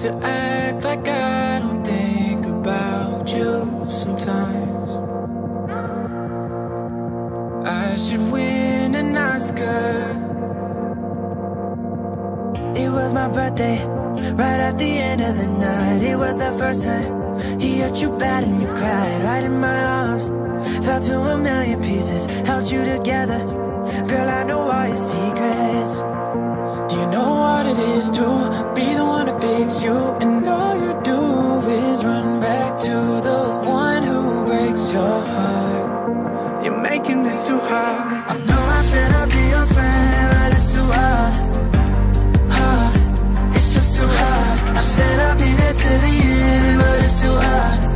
to act like I don't think about you sometimes. I should win an Oscar. It was my birthday, right at the end of the night. It was the first time he hurt you bad and you cried. Right in my arms, fell to a million pieces, held you together. Girl, I know all your secrets. Do you know what it is to be the one to fix you? And all you do is run back to the one who breaks your heart. You're making this too hard. I know I said I'd be your friend, but it's too hard. It's just too hard. I said I'd be there to the end, but it's too hard.